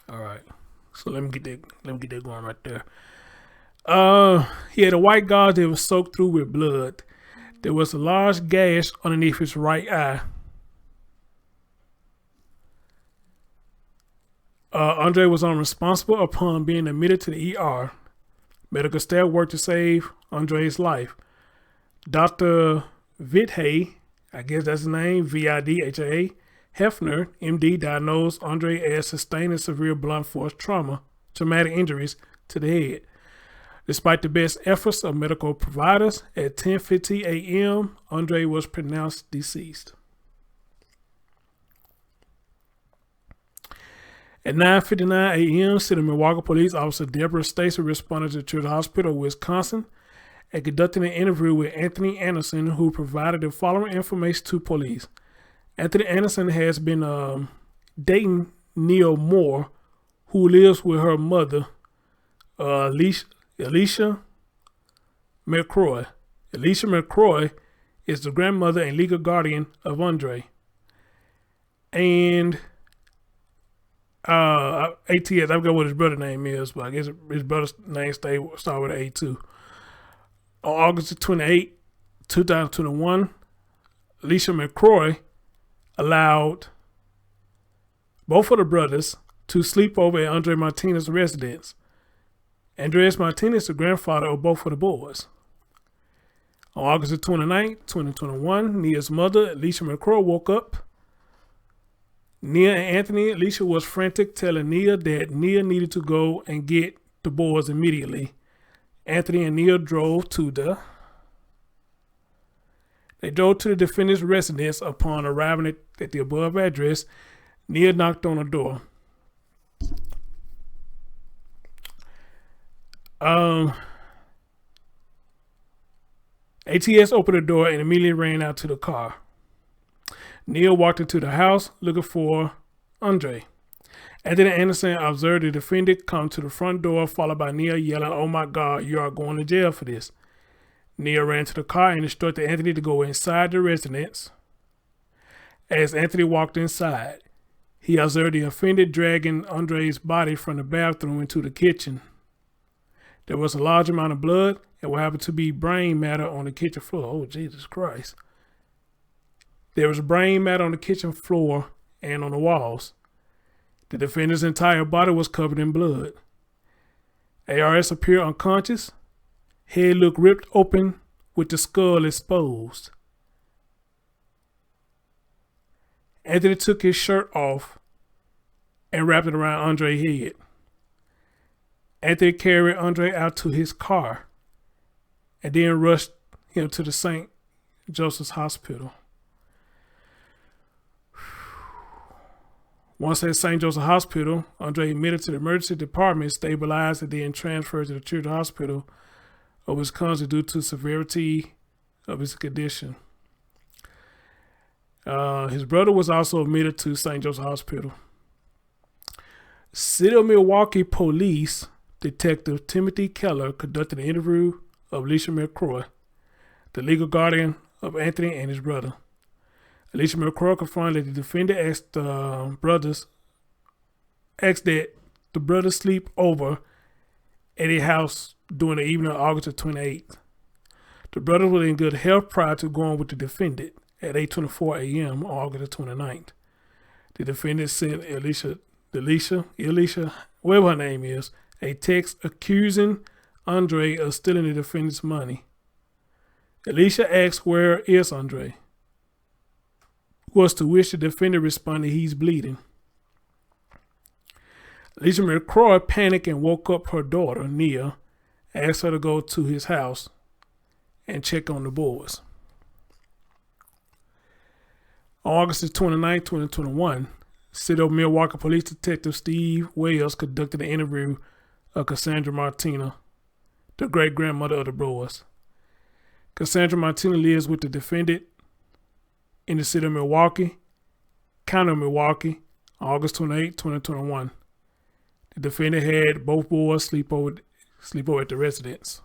All right. So let me get that. Let me get that going right there. He had a white gauze that was soaked through with blood. There was a large gash underneath his right eye. Andre was unresponsible upon being admitted to the ER. Medical staff worked to save Andre's life. Dr. Vidhay, I guess that's his name, Vidha, Hefner, MD, diagnosed Andre as sustained and severe blunt force traumatic injuries to the head. Despite the best efforts of medical providers, at 10:50 a.m., Andre was pronounced deceased. At 9:59 a.m., City of Milwaukee police officer Deborah Stacy responded to the Children's Hospital of Wisconsin and conducted an interview with Anthony Anderson, who provided the following information to police. Anthony Anderson has been dating Neil Moore, who lives with her mother, Alicia McCroy. Alicia McCroy is the grandmother and legal guardian of Andre. And ATS, I forgot what his brother's name is, but I guess his brother's name start with an A too. On August 28, 2021, Alicia McCroy allowed both of the brothers to sleep over at Andre Martinez's residence. Andres Martinez, the grandfather of both of the boys. On August 29, 2021, Nia's mother, Alicia McCroy, woke up. Nia and Anthony, Alicia was frantic, telling Nia that Nia needed to go and get the boys immediately. Anthony and Nia drove to the defendant's residence. Upon arriving at the above address, Nia knocked on the door. ATS opened the door and immediately ran out to the car. Nia walked into the house looking for Andre. Anthony Anderson observed the defendant come to the front door, followed by Nia yelling, "Oh my God, you are going to jail for this." Nia ran to the car and instructed Anthony to go inside the residence. As Anthony walked inside, he observed the offender dragging Andre's body from the bathroom into the kitchen. There was a large amount of blood and what happened to be brain matter on the kitchen floor. Oh, Jesus Christ. There was brain matter on the kitchen floor and on the walls. The defendant's entire body was covered in blood. ARS appeared unconscious. Head looked ripped open with the skull exposed. Anthony took his shirt off and wrapped it around Andre's head. Anthony carried Andre out to his car and then rushed him to the St. Joseph's Hospital. Once at St. Joseph Hospital, Andre admitted to the emergency department, stabilized, and then transferred to the Children's Hospital of Wisconsin due to severity of his condition. His brother was also admitted to St. Joseph Hospital. City of Milwaukee Police Detective Timothy Keller conducted an interview of Alicia McCroy, the legal guardian of Anthony and his brother. Alicia McCroy confirmed that the defendant asked that the brothers sleep over at a house during the evening of August 28th. The brothers were in good health prior to going with the defendant at 8:24 a.m. on August 29th. The defendant sent Alicia, whatever her name is, a text accusing Andre of stealing the defendant's money. Alicia asked, "Where is Andre?" Was to which the defendant responded, "He's bleeding." Alicia McCroy panicked and woke up her daughter, Nia, asked her to go to his house and check on the boys. On August 29, 2021, City of Milwaukee Police Detective Steve Wells conducted an interview of Cassandra Martina, the great-grandmother of the boys. Cassandra Martina lives with the defendant in the city of Milwaukee, county of Milwaukee, on August 28, 2021. The defendant had both boys sleep over at the residence.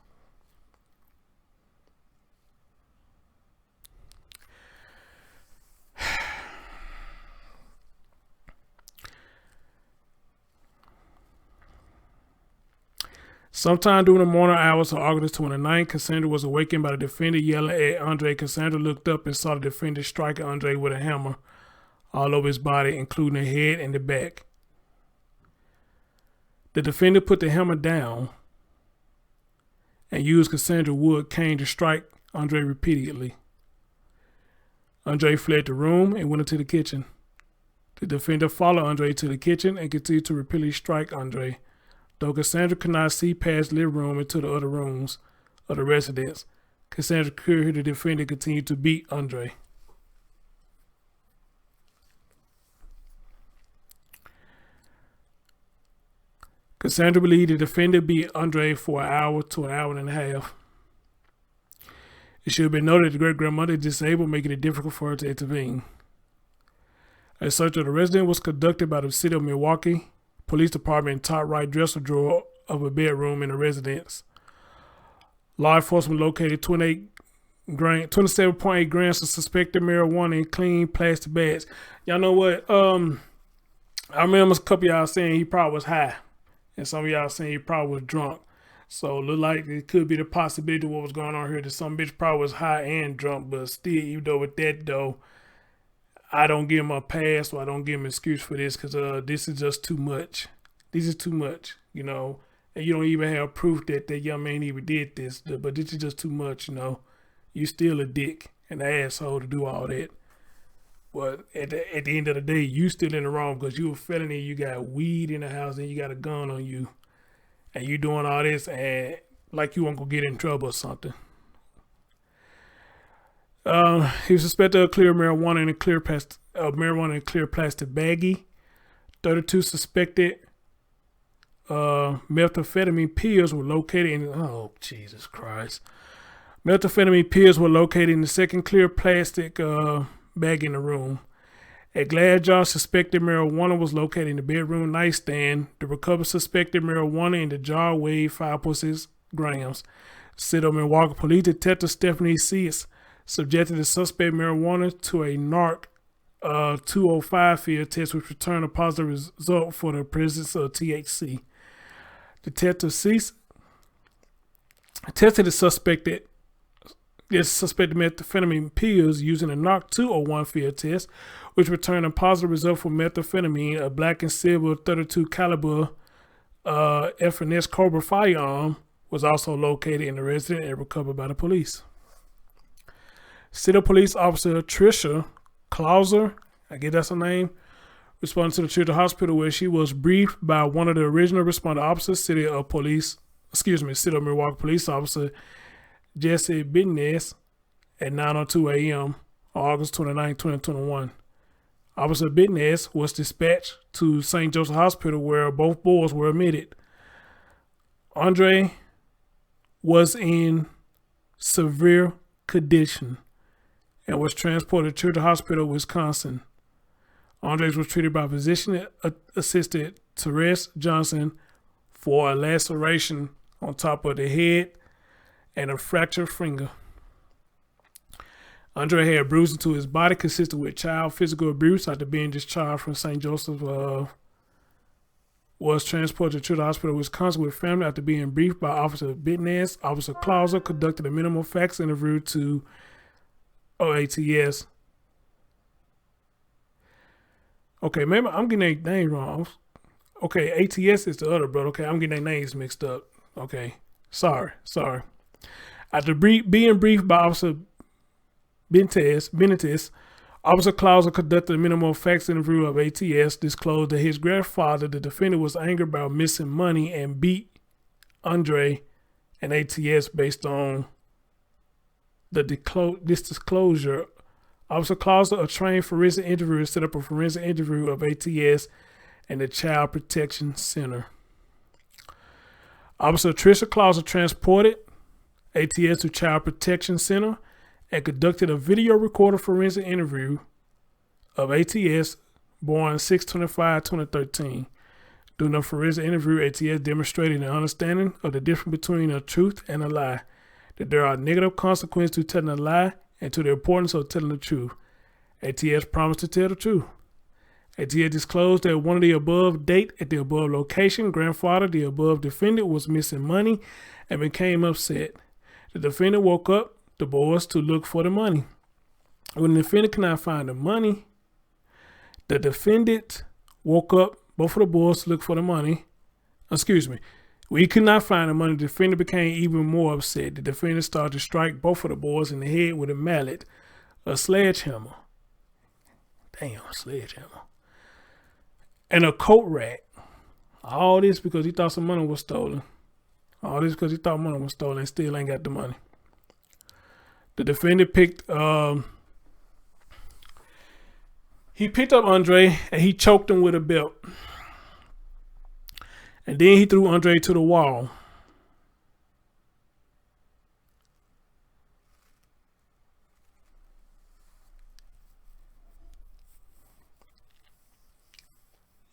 Sometime during the morning hours of August 29th, Cassandra was awakened by the defendant yelling at Andre. Cassandra looked up and saw the defendant striking Andre with a hammer all over his body, including the head and the back. The defendant put the hammer down and used Cassandra's wood cane to strike Andre repeatedly. Andre fled the room and went into the kitchen. The defendant followed Andre to the kitchen and continued to repeatedly strike Andre. Though Cassandra could not see past the living room into the other rooms of the residence, Cassandra could hear the defendant continue to beat Andre. Cassandra believed the defendant beat Andre for an hour to an hour and a half. It should have been noted that the great-grandmother is disabled, making it difficult for her to intervene. A search of the residence was conducted by the city of Milwaukee Police Department in top right dresser drawer of a bedroom in the residence. Law enforcement located 27.8 grams of suspected marijuana in clean plastic bags. Y'all know what? I remember a couple of y'all saying he probably was high, and some of y'all saying he probably was drunk. So it looked like it could be the possibility of what was going on here, that some bitch probably was high and drunk, but still, even though with that though, I don't give him a pass, or I don't give him an excuse for this, because this is just too much. This is too much, you know. And you don't even have proof that that young man even did this, but this is just too much, you know. You still a dick and an asshole to do all that. But at the end of the day, you still in the wrong, because you a felony, you got weed in the house, and you got a gun on you. And you doing all this and like you won't go get in trouble or something. He was suspected of clear marijuana in a clear plastic baggie. 32 suspected methamphetamine pills were located in. Oh Jesus Christ! Methamphetamine pills were located in the second clear plastic bag in the room. A glass jar of suspected marijuana was located in the bedroom nightstand. The recovered suspected marijuana in the jar weighed 5.6 grams. City of Milwaukee Police Detective Stephanie Seitz subjected the suspect marijuana to a NARC 205 field test, which returned a positive result for the presence of THC. Detective Seitz tested the suspected methamphetamine pills using a NARC 201 field test, which returned a positive result for methamphetamine. A black and silver 32 caliber F&S Cobra firearm was also located in the residence and recovered by the police. City Police Officer Trisha Clauser, I guess that's her name, responded to the Children's Hospital, where she was briefed by one of the original responder officers, City of Milwaukee Police Officer Jesse Bitness, at 9:02 a.m. on August 29, 2021. Officer Bitness was dispatched to St. Joseph Hospital, where both boys were admitted. Andre was in severe condition and was transported to the hospital, Wisconsin. Andres was treated by physician assistant Therese Johnson for a laceration on top of the head and a fractured finger. Andre had bruising to his body consistent with child physical abuse after being discharged from St. Joseph. Was transported to the hospital, Wisconsin, with family after being briefed by Officer Bitness. Officer Clauser conducted a minimal facts interview to ATS. Okay, maybe I'm getting their name wrong. Okay, ATS is the other brother. Okay, I'm getting their names mixed up. Okay, sorry. After being briefed by Officer Benitez, Officer Clauser conducted a minimal facts interview of ATS, disclosed that his grandfather, the defendant, was angered about missing money and beat Andre and ATS based on this disclosure. Officer Clauser, a trained forensic interviewer, set up a forensic interview of ATS and the Child Protection Center. Officer Tricia Clauser transported ATS to Child Protection Center and conducted a video recorder forensic interview of ATS, born 6/25/2013. During the forensic interview, ATS demonstrated an understanding of the difference between a truth and a lie, that there are negative consequences to telling a lie and to the importance of telling the truth. ATS promised to tell the truth. As he had disclosed that one of the above date at the above location, grandfather, the above defendant, was missing money and became upset. The defendant woke up the boys to look for the money. When the defendant could not find the money, the defendant woke up both of the boys to look for the money. Excuse me. When he could not find the money, the defendant became even more upset. The defendant started to strike both of the boys in the head with a mallet, a sledgehammer. Damn, a sledgehammer. And a coat rack. All this because he thought some money was stolen. All this because he thought money was stolen and still ain't got the money. The defendant picked up Andre and he choked him with a belt. And then he threw Andre to the wall.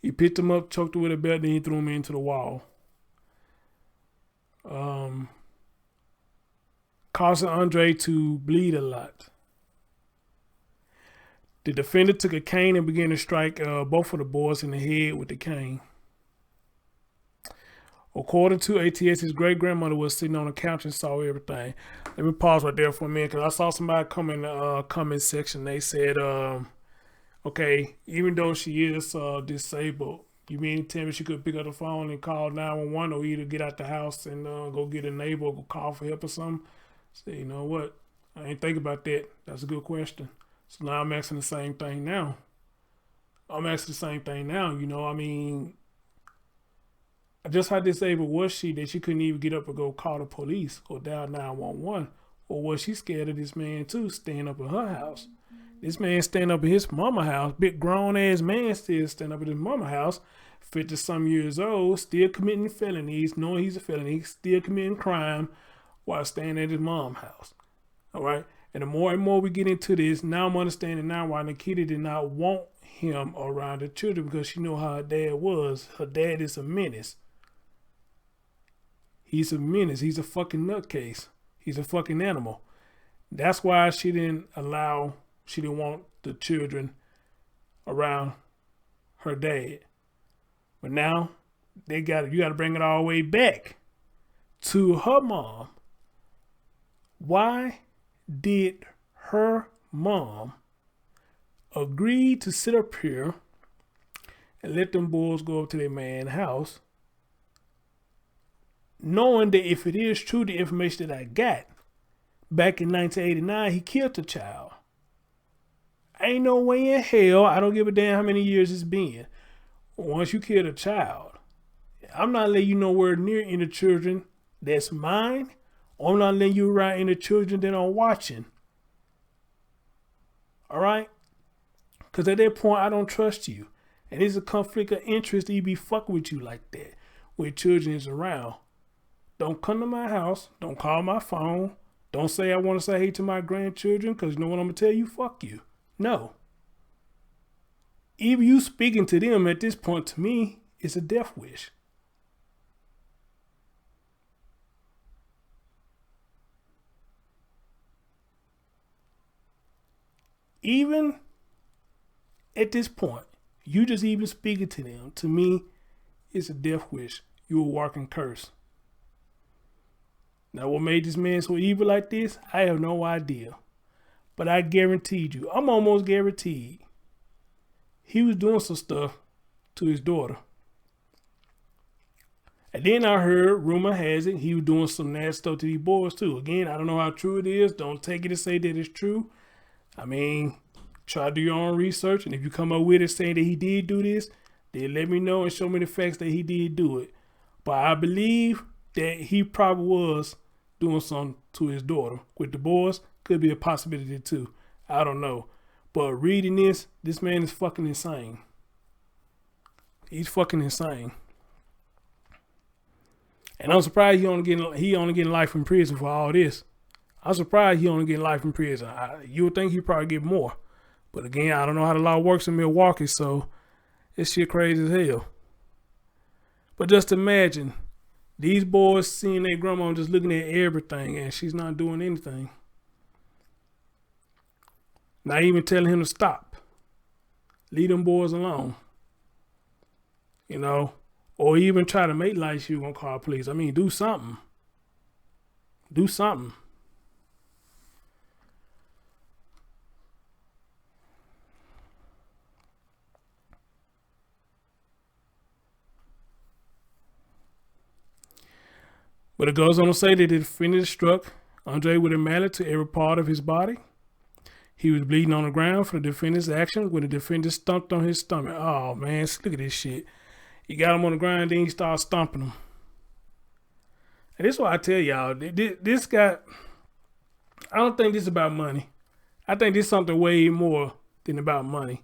He picked him up, choked him with a belt, then he threw him into the wall. Causing Andre to bleed a lot. The defendant took a cane and began to strike both of the boys in the head with the cane. According to ATS, his great-grandmother was sitting on a couch and saw everything. Let me pause right there for a minute because I saw somebody come in the comment section. They said, okay, even though she is disabled, you mean to tell me she could pick up the phone and call 911 or either get out the house and go get a neighbor or go call for help or something? Say, you know what? I ain't think about that. That's a good question. So now I'm asking the same thing now. You know, I mean, just how disabled was she that she couldn't even get up and go call the police or dial 911? Or was she scared of this man too, staying up in her house? This man staying up in his mama house, big grown ass man still staying up in his mama house, 50-some years old, still committing felonies, knowing he's a felony, still committing crime while staying at his mom's house. All right. And the more and more we get into this, now I'm understanding now why Nikita did not want him around the children because she knew how her dad was. Her dad is a menace. He's a menace. He's a fucking nutcase. He's a fucking animal. That's why she didn't want the children around her dad. But now you got to bring it all the way back to her mom. Why did her mom agree to sit up here and let them boys go up to their man's house, knowing that if it is true, the information that I got, back in 1989, he killed the child? Ain't no way in hell, I don't give a damn how many years it's been. Once you kill a child, I'm not letting you nowhere near any children that's mine. I'm not letting you around any children that I'm watching. All right? Because at that point, I don't trust you. And it's a conflict of interest to even be fucking with you like that when children is around. Don't come to my house. Don't call my phone. Don't say I want to say hey to my grandchildren because you know what I'm going to tell you? Fuck you. No. Even you speaking to them at this point, to me, is a death wish. Even at this point, you just even speaking to them, to me, is a death wish. You a walking curse. Now, what made this man so evil like this? I have no idea. But I guaranteed you, I'm almost guaranteed, he was doing some stuff to his daughter. And then I heard, rumor has it, he was doing some nasty stuff to these boys too. Again, I don't know how true it is. Don't take it to say that it's true. I mean, try to do your own research. And if you come up with it saying that he did do this, then let me know and show me the facts that he did do it. But I believe that he probably was doing something to his daughter. With the boys, could be a possibility too. I don't know. But reading this man is fucking insane. He's fucking insane. And I'm surprised he only getting life in prison for all this. I'm surprised he only getting life in prison. You would think he'd probably get more. But again, I don't know how the law works in Milwaukee, so this shit crazy as hell. But just imagine these boys seeing their grandma just looking at everything and she's not doing anything. Not even telling him to stop. Leave them boys alone. You know, or even try to make like you gonna call police. I mean, do something. Do something. But it goes on to say that the defendant struck Andre with a mallet to every part of his body. He was bleeding on the ground for the defendant's action when the defendant stomped on his stomach. Oh man, look at this shit. He got him on the ground, then he started stomping him. And this is why I tell y'all, this guy, I don't think this is about money. I think this is something way more than about money.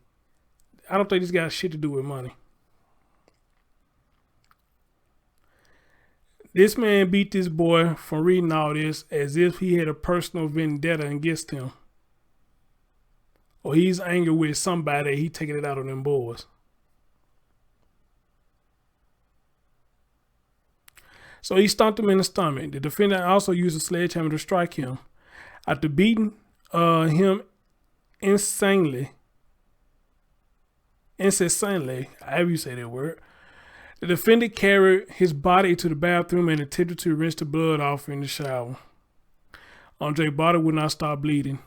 I don't think this got shit to do with money. This man beat this boy for reading all this as if he had a personal vendetta against him. Or he's angry with somebody, he taking it out on them boys. So he stomped him in the stomach. The defendant also used a sledgehammer to strike him. After beating him incessantly, however you say that word, the defendant carried his body to the bathroom and attempted to rinse the blood off in the shower. Andre's body would not stop bleeding.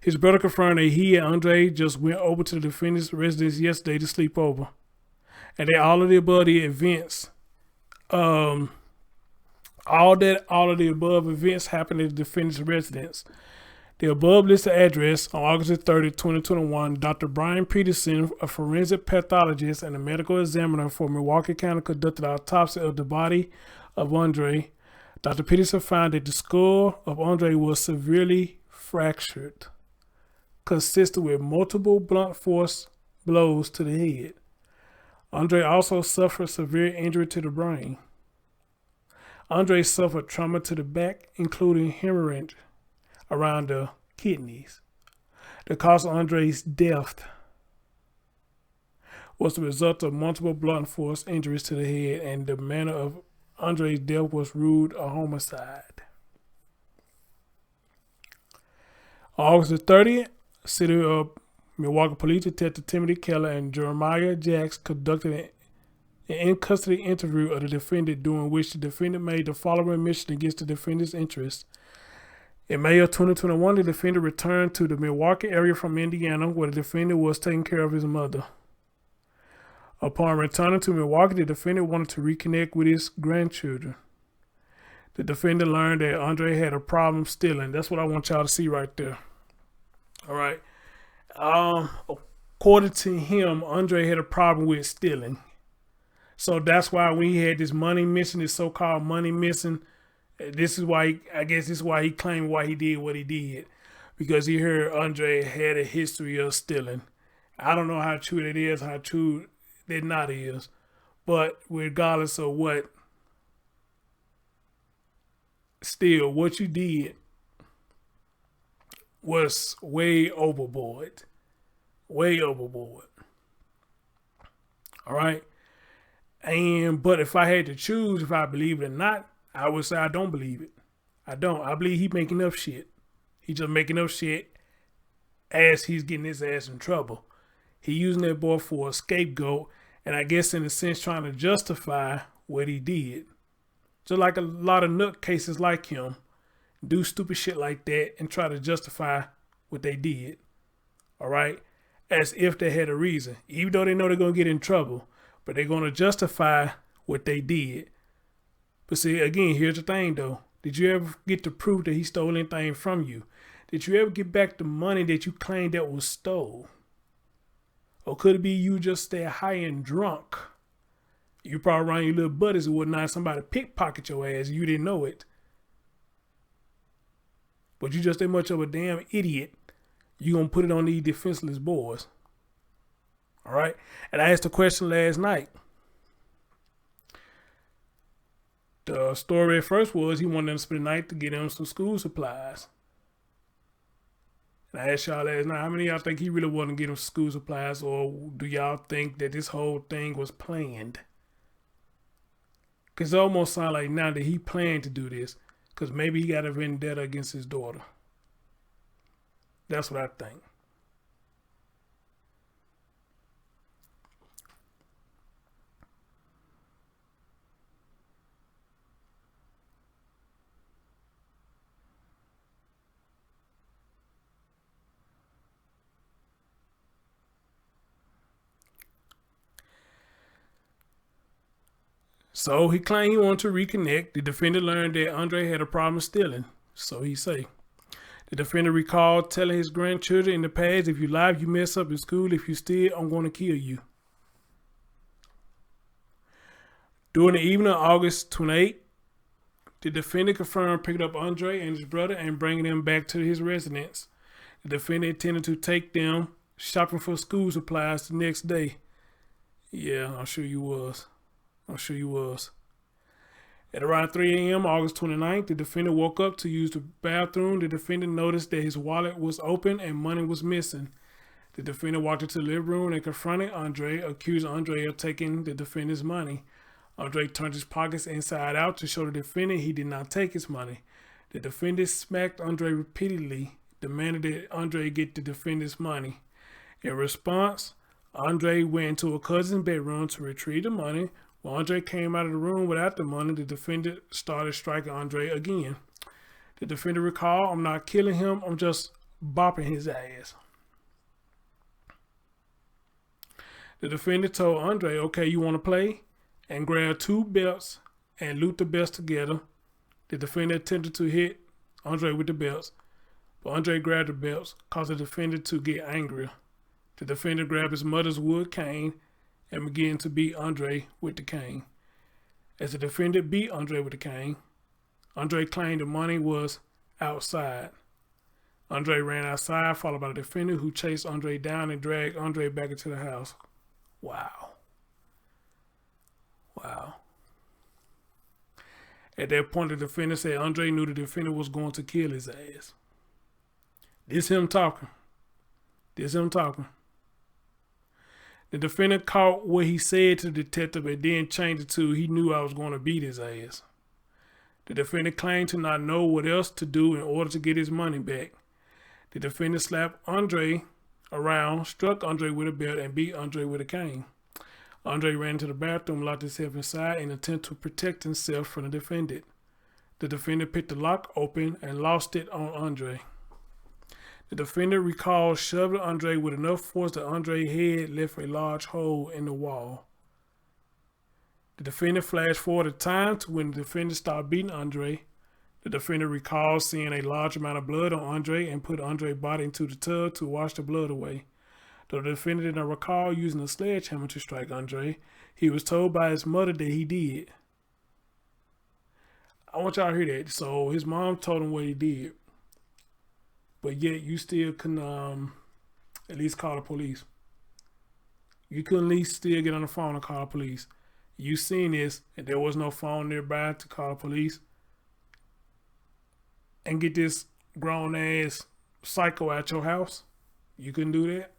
His brother confirmed that he and Andre just went over to the defendant's residence yesterday to sleep over, and that all of the above events, all of the above events happened at the defendant's residence. The above listed address on August 30, 2021, Dr. Brian Peterson, a forensic pathologist and a medical examiner for Milwaukee County, conducted an autopsy of the body of Andre. Dr. Peterson found that the skull of Andre was severely fractured, consistent with multiple blunt force blows to the head. Andre also suffered severe injury to the brain. Andre suffered trauma to the back, including hemorrhage around the kidneys. The cause of Andre's death was the result of multiple blunt force injuries to the head, and the manner of Andre's death was ruled a homicide. On August 30th, City of Milwaukee Police Detective Timothy Keller and Jeremiah Jacks conducted an in-custody interview of the defendant, during which the defendant made the following admission against the defendant's interests. In May of 2021, the defendant returned to the Milwaukee area from Indiana, where the defendant was taking care of his mother. Upon returning to Milwaukee, the defendant wanted to reconnect with his grandchildren. The defendant learned that Andre had a problem stealing. That's what I want y'all to see right there. All right. According to him, Andre had a problem with stealing. So that's why when he had this money missing, this so-called money missing, this is why, this is why he claimed why he did what he did. Because he heard Andre had a history of stealing. I don't know how true that is, how true that not is. But regardless of what, still, what you did was way overboard. Way overboard. All right. But if I had to choose if I believe it or not, I would say I don't believe it. I don't. I believe he making up shit. He just making up shit as he's getting his ass in trouble. He using that boy for a scapegoat, and I guess in a sense trying to justify what he did. Just like a lot of nutcases like him do stupid shit like that and try to justify what they did. All right? As if they had a reason. Even though they know they're going to get in trouble. But they're going to justify what they did. But see, again, here's the thing though. Did you ever get to prove that he stole anything from you? Did you ever get back the money that you claimed that was stole? Or could it be you just stay high and drunk? You probably around your little buddies or whatnot, somebody pickpocket your ass and you didn't know it. But you just that much of a damn idiot. You gonna put it on these defenseless boys. All right? And I asked a question last night. The story at first was he wanted them to spend the night to get him some school supplies. And I asked y'all last night, how many of y'all think he really wanted to get him school supplies, or do y'all think that this whole thing was planned? Because it almost sounds like now that he planned to do this, because maybe he got a vendetta against his daughter. That's what I think. So he claimed he wanted to reconnect. The defendant learned that Andre had a problem stealing, so he say. The defendant recalled telling his grandchildren in the past, if you lie, if you mess up in school, if you steal, I'm going to kill you. During the evening of August 28th, the defendant confirmed picking up Andre and his brother and bringing them back to his residence. The defendant intended to take them shopping for school supplies the next day. Yeah, I'm sure you was. At around 3 a.m. August 29th, the defendant woke up to use the bathroom. The defendant noticed that his wallet was open and money was missing. The defendant walked into the living room and confronted Andre, accusing Andre of taking the defendant's money. Andre turned his pockets inside out to show the defendant he did not take his money. The defendant smacked Andre repeatedly, demanded that Andre get the defendant's money. In response, Andre went into a cousin's bedroom to retrieve the money. When Andre came out of the room without the money, the defendant started striking Andre again. The defendant recalled, I'm not killing him, I'm just bopping his ass. The defendant told Andre, okay, you want to play? And grabbed 2 belts and looped the belts together. The defendant attempted to hit Andre with the belts, but Andre grabbed the belts, caused the defendant to get angrier. The defendant grabbed his mother's wood cane and began to beat Andre with the cane. As the defendant beat Andre with the cane, Andre claimed the money was outside. Andre ran outside, followed by the defendant, who chased Andre down and dragged Andre back into the house. Wow. At that point, the defendant said Andre knew the defendant was going to kill his ass. This him talking. The defendant caught what he said to the detective and then changed it to, he knew I was going to beat his ass. The defendant claimed to not know what else to do in order to get his money back. The defendant slapped Andre around, struck Andre with a belt, and beat Andre with a cane. Andre ran to the bathroom, locked himself inside in an attempt to protect himself from the defendant. The defendant picked the lock open and lost it on Andre. The defendant recalled shoving Andre with enough force that Andre's head left a large hole in the wall. The defendant flashed forward the time to when the defendant stopped beating Andre. The defendant recalled seeing a large amount of blood on Andre and put Andre's body into the tub to wash the blood away. Though the defendant did not recall using a sledgehammer to strike Andre, he was told by his mother that he did. I want y'all to hear that. So his mom told him what he did. But yet you still can at least call the police. You can at least still get on the phone and call the police. You seen this and there was no phone nearby to call the police and get this grown ass psycho at your house. You couldn't do that.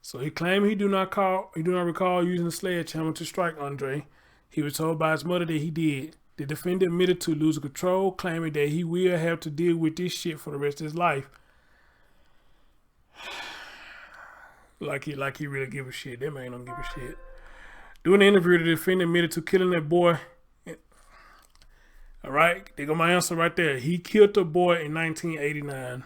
So he claimed he do not recall using a sledgehammer to strike Andre. He was told by his mother that he did. The defendant admitted to losing control, claiming that he will have to deal with this shit for the rest of his life. Like he really give a shit. That man don't give a shit. During the interview, the defendant admitted to killing that boy. All right, there go my answer right there. He killed the boy in 1989.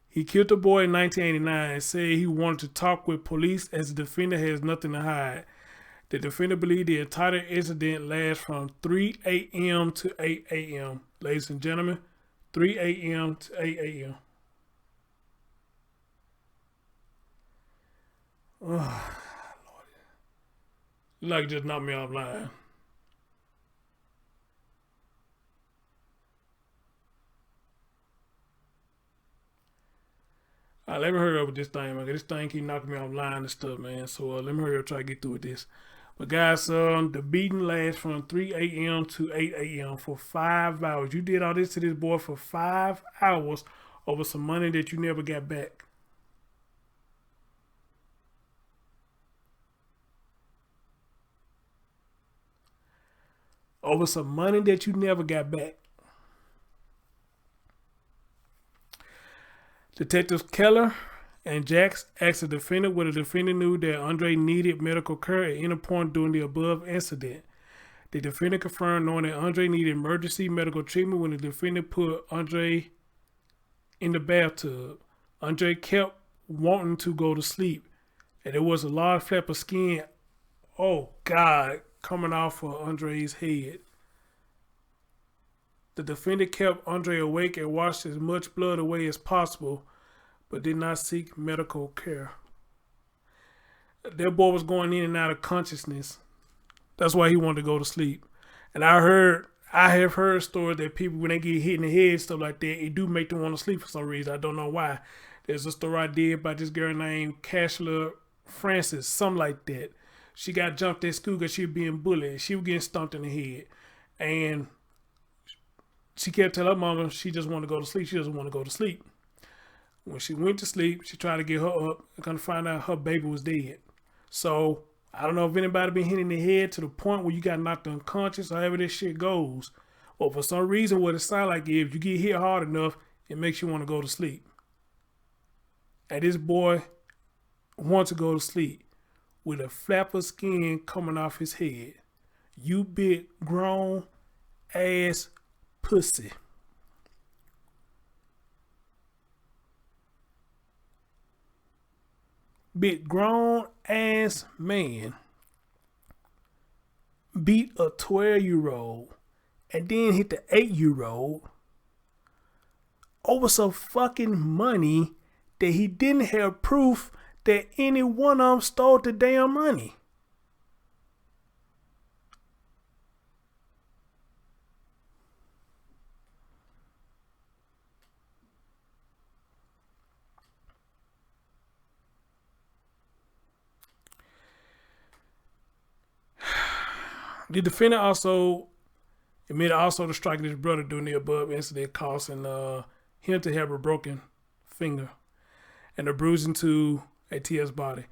He killed the boy in 1989 and said he wanted to talk with police as the defendant has nothing to hide. The defendant believed the entire incident lasts from 3 a.m. to 8 a.m. Ladies and gentlemen, 3 a.m. to 8 a.m. Oh, Lord. You like just knocked me offline. All right, let me hurry up with this thing, man. This thing keep knocking me offline and stuff, man. So let me hurry up, try to get through with this. But guys, the beating lasts from 3 a.m. to 8 a.m. for 5 hours. You did all this to this boy for 5 hours over some money that you never got back. Over some money that you never got back. Detectives Keller and Jax asked the defendant whether the defendant knew that Andre needed medical care at any point during the above incident. The defendant confirmed knowing that Andre needed emergency medical treatment when the defendant put Andre in the bathtub. Andre kept wanting to go to sleep, and there was a large flap of skin, oh God, coming off of Andre's head. The defendant kept Andre awake and washed as much blood away as possible, but did not seek medical care. That boy was going in and out of consciousness. That's why he wanted to go to sleep. And I have heard stories that people, when they get hit in the head, stuff like that, it do make them want to sleep for some reason. I don't know why. There's a story I did about this girl named Cashla Francis, something like that. She got jumped at school because she was being bullied. She was getting stomped in the head. And she kept telling her mama she just wanted to go to sleep. She doesn't want to go to sleep. When she went to sleep, she tried to get her up and come to find out her baby was dead. So I don't know if anybody been hit in the head to the point where you got knocked unconscious or however this shit goes. But for some reason, what it sounds like is if you get hit hard enough, it makes you want to go to sleep. And this boy wants to go to sleep with a flap of skin coming off his head. You big grown ass pussy. Big grown ass man beat a 12-year-old and then hit the 8-year-old over some fucking money that he didn't have proof that any one of them stole the damn money. The defendant also admitted to striking his brother during the above incident, causing him to have a broken finger and a bruising to AT's body.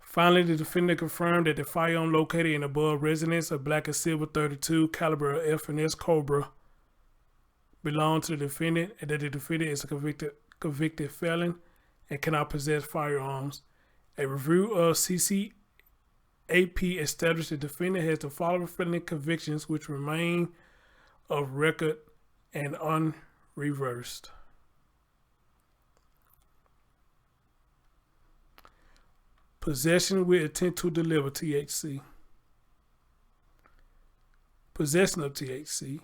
Finally, the defendant confirmed that the firearm located in the above residence, a black and silver .32 caliber F&S Cobra, belonged to the defendant, and that the defendant is a convicted felon and cannot possess firearms. A review of CCAP established the defendant has the following felony convictions, which remain of record and unreversed. Possession with intent to deliver THC. Possession of THC.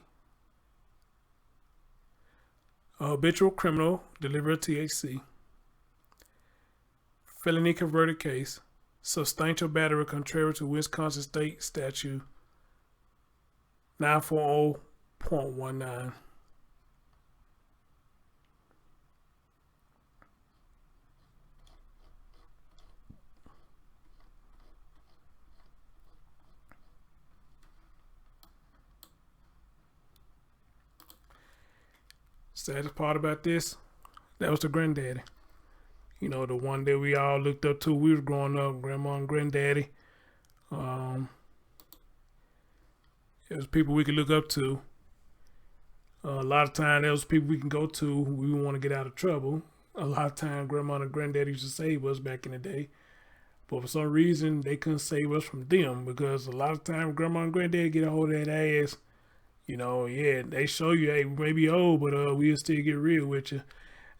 A habitual criminal, deliverer of THC. Felony converted case. Substantial battery contrary to Wisconsin State Statute 940.19. Saddest part about this, that was the granddaddy. You know, the one that we all looked up to. We was growing up, grandma and granddaddy. It was people we could look up to. A lot of time, there was people we can go to. We want to get out of trouble. A lot of time, grandma and granddaddy used to save us back in the day. But for some reason, they couldn't save us from them because a lot of time, grandma and granddaddy get a hold of that ass. You know, yeah, they show you, hey, we may be old, but we'll still get real with you.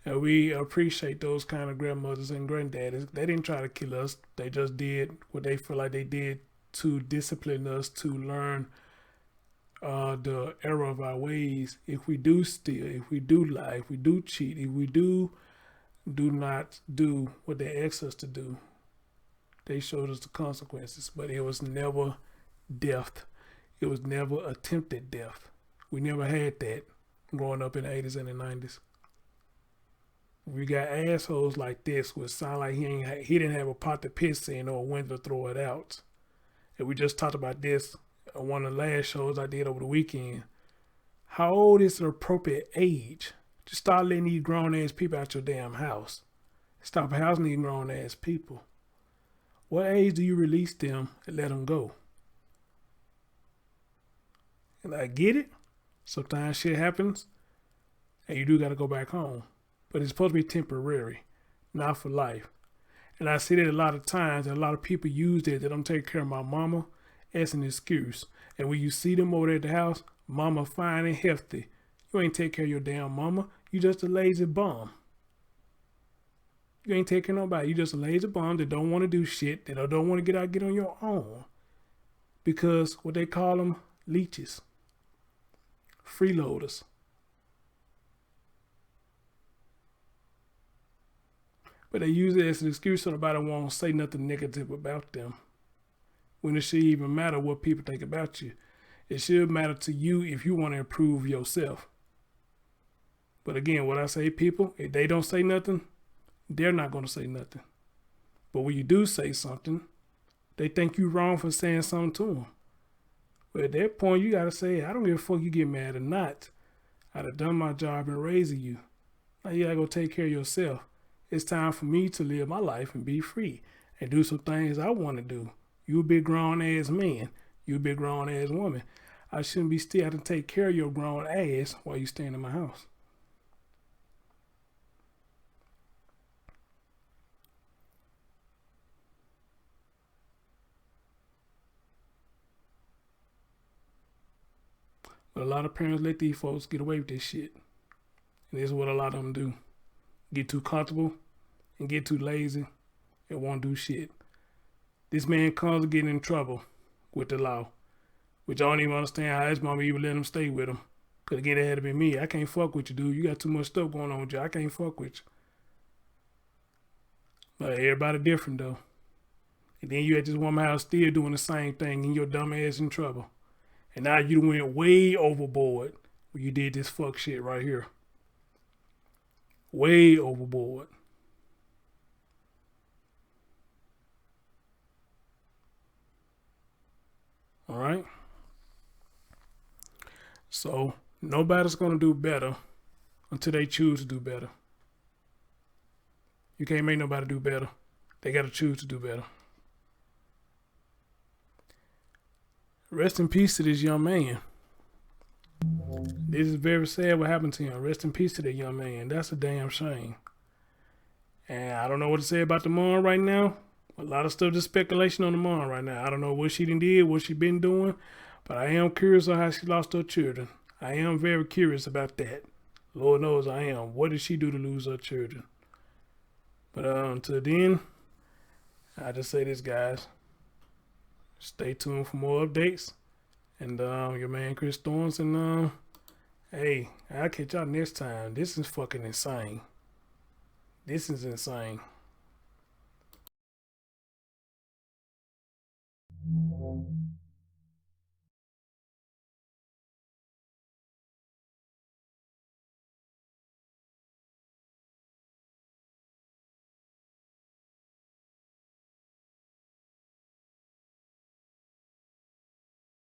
And we appreciate those kind of grandmothers and granddaddies. They didn't try to kill us. They just did what they feel like they did to discipline us, to learn the error of our ways. If we do steal, if we do lie, if we do cheat, if we do not do what they asked us to do, they showed us the consequences. But it was never death. It was never attempted death. We never had that growing up in the 80s and the 90s. We got assholes like this, which sound like he didn't have a pot to piss in or a window to throw it out. And we just talked about this on one of the last shows I did over the weekend. How old is the appropriate age to start letting these grown ass people out your damn house? Stop housing these grown ass people. What age do you release them and let them go? And I get it. Sometimes shit happens and you do got to go back home. But it's supposed to be temporary, not for life. And I see that a lot of times, and a lot of people use that I'm taking care of my mama as an excuse. And when you see them over there at the house, mama fine and healthy. You ain't take care of your damn mama. You just a lazy bum. You ain't taking nobody. You just a lazy bum that don't want to do shit, that don't want to get on your own. Because what they call them, leeches. Freeloaders. But they use it as an excuse so nobody won't say nothing negative about them. When it should even matter what people think about you. It should matter to you if you want to improve yourself. But again, what I say, people, if they don't say nothing, they're not going to say nothing. But when you do say something, they think you wrong for saying something to them. But at that point, you got to say, I don't give a fuck you get mad or not. I'd have done my job in raising you. Now you got to go take care of yourself. It's time for me to live my life and be free and do some things I want to do. You a big grown ass man. You a big grown ass woman. I shouldn't be still having to take care of your grown ass while you staying in my house. But a lot of parents let these folks get away with this shit. And this is what a lot of them do. Get too comfortable and get too lazy and won't do shit. This man comes to get in trouble with the law, which I don't even understand how his mama even let him stay with him. Cause again, it had to be me. I can't fuck with you, dude. You got too much stuff going on with you. I can't fuck with you. But everybody different though. And then you at this woman house still doing the same thing and your dumb ass in trouble. And now you went way overboard when you did this fuck shit right here. Way overboard. All right. So nobody's going to do better until they choose to do better. You can't make nobody do better. They got to choose to do better. Rest in peace to this young man. This is very sad what happened to him. Rest in peace to that young man. That's a damn shame. And I don't know what to say about the mom right now. A lot of stuff, just speculation on the mom right now. I don't know what she did, what she been doing, but I am curious on how she lost her children. I am very curious about that. Lord knows I am. What did she do to lose her children? But until then, I just say this, guys. Stay tuned for more updates. And your man Chris Thorns, and hey, I'll catch y'all next time. This is fucking insane. This is insane.